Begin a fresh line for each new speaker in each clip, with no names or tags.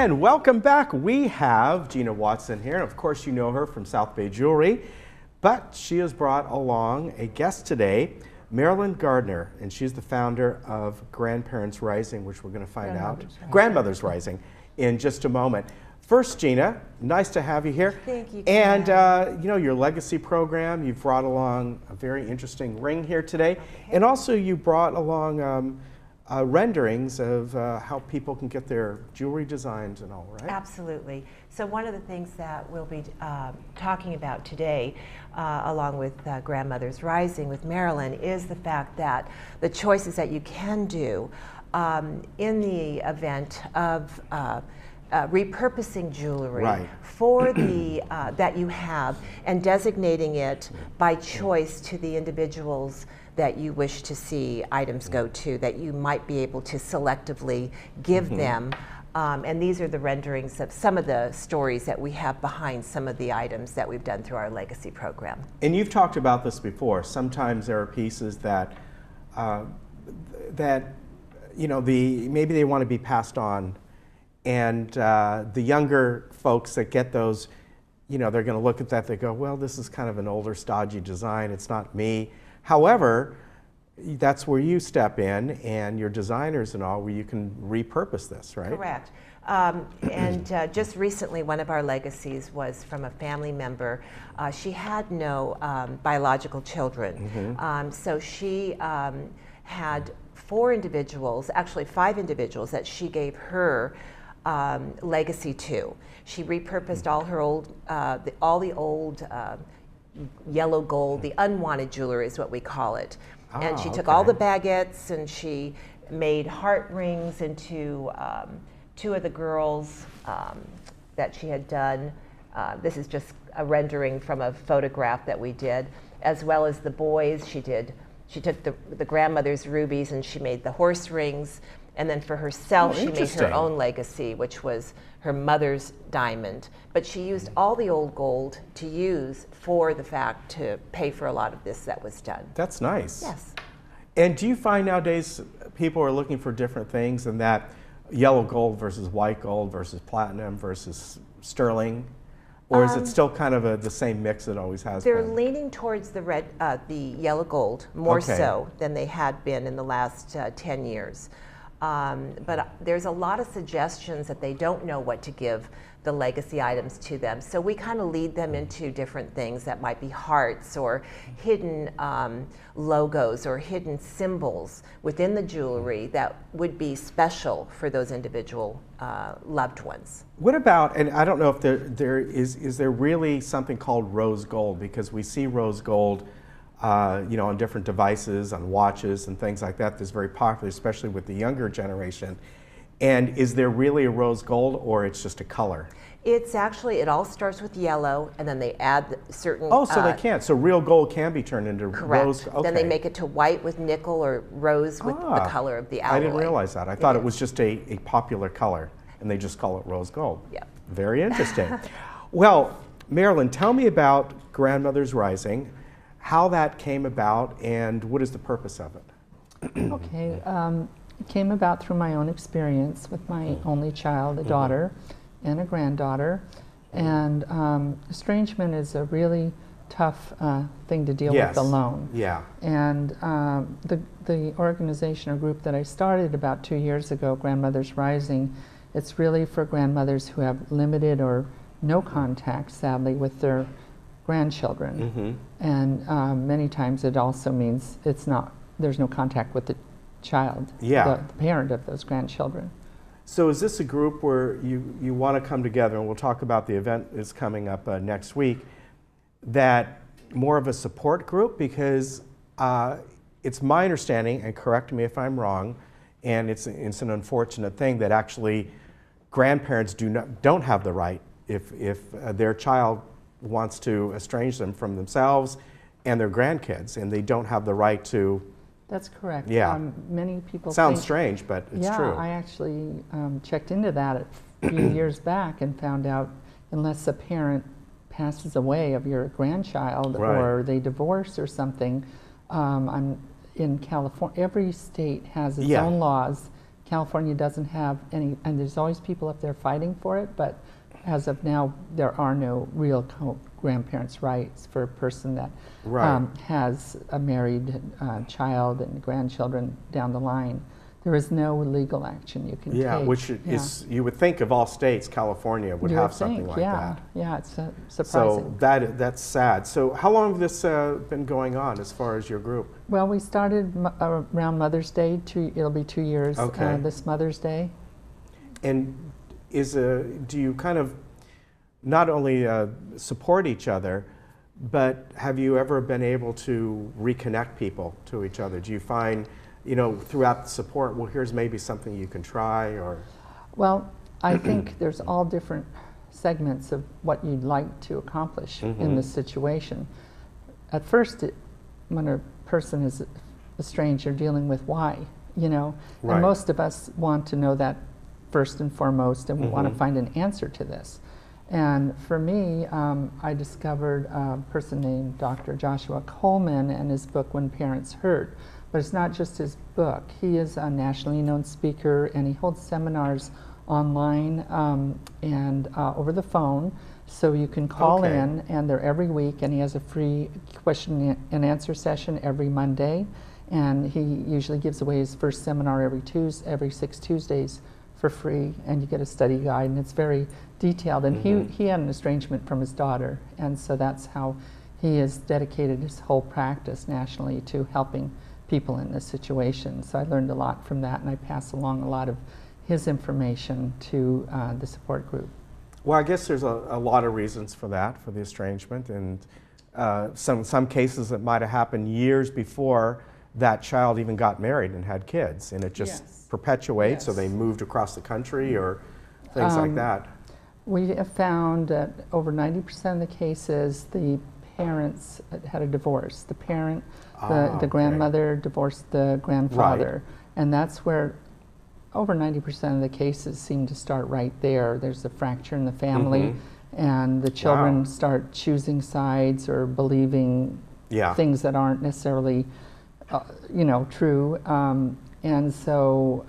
And welcome back. We have Gina Watson here. Of course, you know her from South Bay Jewelry, but she has brought along a guest today, Marilyn Gardner, and she's the founder of Grandparents Rising, which we're going to find out. Grandmothers Rising in just a moment. First, Gina, nice to have you here.
Thank you.
And you know, your legacy program, you've brought along a very interesting ring here today.
Okay.
And also you brought along renderings of how people can get their jewelry designs and all, right?
Absolutely. So one of the things that we'll be talking about today, along with Grandmothers Rising with Marilyn, is the fact that the choices that you can do in the event of repurposing jewelry for the that you have and designating it by choice to the individuals that you wish to see items go to, that you might be able to selectively give them. And these are the renderings of some of the stories that we have behind some of the items that we've done through our legacy program.
And you've talked about this before. Sometimes there are pieces that you know, maybe they want to be passed on, and the younger folks that get those, you know, they're going to look at that, they go, well, this is kind of an older, stodgy design, it's not me. However, that's where you step in, and your designers and all, where you can repurpose this, right?
Correct. And just recently, one of our legacies was from a family member. She had no biological children. So she had 4 individuals, actually 5 individuals, that she gave her legacy to. She repurposed all her old, all the old yellow gold, the unwanted jewelry is what we call it. And she took all the baguettes and she made heart rings into 2 of the girls that she had done. This is just a rendering from a photograph that we did, as well as the boys. She took the grandmother's rubies and she made the horse rings. And then for herself, she made her own legacy, which was her mother's diamond. But she used all the old gold to use for the fact to pay for a lot of this that was done.
That's nice.
Yes.
And do you find nowadays people are looking for different things, and that yellow gold versus white gold versus platinum versus sterling? Or is it still kind of the same mix it always has been?
They're leaning towards the yellow gold more so than they had been in the last 10 years. But there's a lot of suggestions that they don't know what to give the legacy items to them. So we kind of lead them into different things that might be hearts or hidden logos or hidden symbols within the jewelry that would be special for those individual loved ones.
What about, and I don't know if is there really something called rose gold? Because we see rose gold you know, on different devices, on watches and things like that. That's very popular, especially with the younger generation. And is there really a rose gold, or it's just a color?
It's actually, it all starts with yellow, and then they add certain...
Oh, so they can't. So real gold can be turned into rose. Okay.
Then they make it to white with nickel or rose with the color of the alloy.
I didn't realize that. I thought it was just a popular color, and they just call it rose gold.
Yeah.
Very interesting. Well, Marilyn, tell me about Grandmothers Rising, how that came about, and what is the purpose of it?
Okay, it came about through my own experience with my only child, a daughter and a granddaughter. And estrangement is a really tough thing to deal with alone.
Yeah.
And the organization or group that I started about 2 years ago, Grandmothers Rising, it's really for grandmothers who have limited or no contact, sadly, with their grandchildren. And many times it also means there's no contact with the child, the parent of those grandchildren.
So is this a group where you want to come together, and we'll talk about the event is coming up next week, that more of a support group? Because it's my understanding, and correct me if I'm wrong, and it's an unfortunate thing that actually grandparents don't have the right, if their child wants to estrange them from themselves and their grandkids, and they don't have the right to.
That's correct.
Yeah.
Many people
sounds strange, but it's true.
Yeah, I actually checked into that a few years back and found out unless a parent passes away of your grandchild or they divorce or something, in California, every state has its own laws California doesn't have any, and there's always people up there fighting for it, but as of now, there are no real grandparents' rights for a person that
Right.
has a married child and grandchildren down the line. There is no legal action you can take.
Yeah, which is, you would think of all states, California would
You
have
would
something
think,
like
yeah,
that.
Yeah, it's
So
surprising.
that's sad. So how long has this been going on as far as your group?
Well, we started around Mother's Day. It'll be 2 years
Okay.
this Mother's Day.
And do you kind of not only support each other, but have you ever been able to reconnect people to each other? Do you find, throughout the support, well, here's maybe something you can try, or?
Well, I think there's all different segments of what you'd like to accomplish in this situation. At first, when a person is estranged, you're dealing with why,
Right.
and most of us want to know that first and foremost, and we want to find an answer to this. And for me, I discovered a person named Dr. Joshua Coleman and his book, When Parents Hurt. But it's not just his book. He is a nationally known speaker, and he holds seminars online and over the phone. So you can call in, and they're every week, and he has a free question and answer session every Monday. And he usually gives away his first seminar every 6 Tuesdays for free, and you get a study guide, and it's very detailed. And he had an estrangement from his daughter, and so that's how he has dedicated his whole practice nationally to helping people in this situation. So I learned a lot from that, and I pass along a lot of his information to the support group.
Well, I guess there's a lot of reasons for that, for the estrangement, and some cases it might have happened years before that child even got married and had kids, and it just perpetuates, so they moved across the country or things like that.
We have found that over 90% of the cases, the parents had a divorce. The parent, the grandmother divorced the grandfather. And that's where over 90% of the cases seem to start right there. There's a fracture in the family, and the children start choosing sides or believing things that aren't necessarily true. And so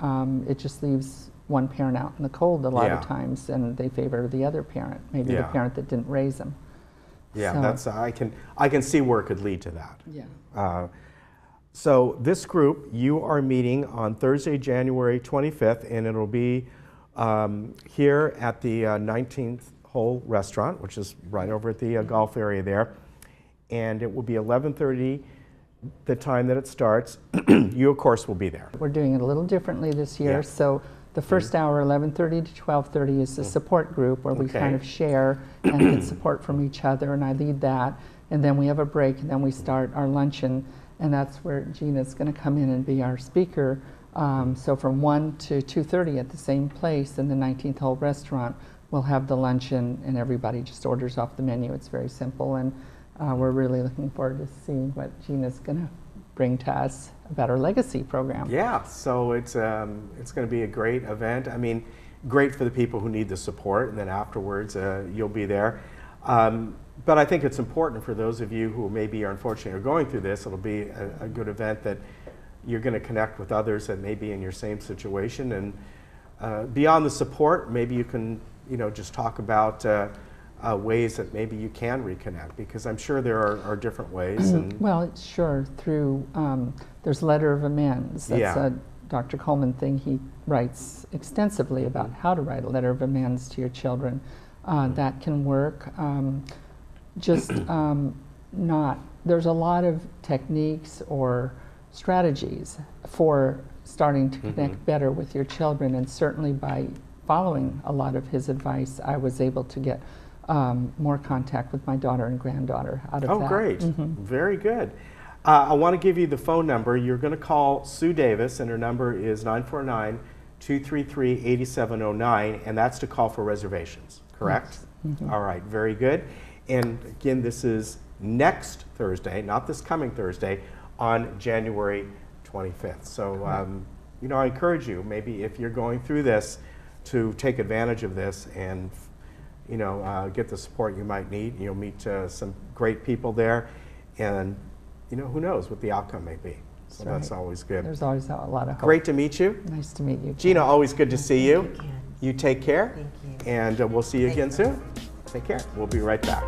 it just leaves one parent out in the cold a lot of times, and they favor the other parent, maybe the parent that didn't raise them.
Yeah,
So-
that's I can see where it could lead to that.
Yeah.
So this group, you are meeting on Thursday, January 25th, and it'll be here at the 19th Hole Restaurant, which is right over at the golf area there. And it will be 11:30, the time that it starts. You, of course, will be there.
We're doing it a little differently this year. So the first hour, 11:30 to 12:30, is the support group where we kind of share and get support from each other, and I lead that. And then we have a break, and then we start our luncheon, and that's where Gina's going to come in and be our speaker. So from 1 to 2:30 at the same place in the 19th Hole Restaurant, we'll have the luncheon, and everybody just orders off the menu. It's very simple, and we're really looking forward to seeing what Gina's going to bring to us about our legacy program.
Yeah, so it's going to be a great event. I mean, great for the people who need the support, and then afterwards you'll be there. But I think it's important for those of you who maybe are unfortunately are going through this. It'll be a good event that you're going to connect with others that may be in your same situation, and beyond the support, maybe you can just talk about ways that maybe you can reconnect, because I'm sure there are different ways. And
Well, sure, through, there's letter of amends. That's a Dr. Coleman thing. He writes extensively about how to write a letter of amends to your children. That can work. There's a lot of techniques or strategies for starting to connect better with your children, and certainly by following a lot of his advice, I was able to get more contact with my daughter and granddaughter out of that.
Oh, great. Very good. I want to give you the phone number. You're going to call Sue Davis, and her number is 949-233-8709, and that's to call for reservations, correct?
Yes.
All right, very good. And again, this is next Thursday, not this coming Thursday, on January 25th. So, I encourage you, maybe if you're going through this, to take advantage of this and get the support you might need. You'll meet some great people there, and who knows what the outcome may be. So that's
right.
always good.
There's always a lot of hope.
Great to meet you.
Nice to meet you.
Gina, always good to see you.
Thank you, Ken.
You take care.
Thank you.
And we'll see you again
Thank you.
soon. Take care. We'll be right back.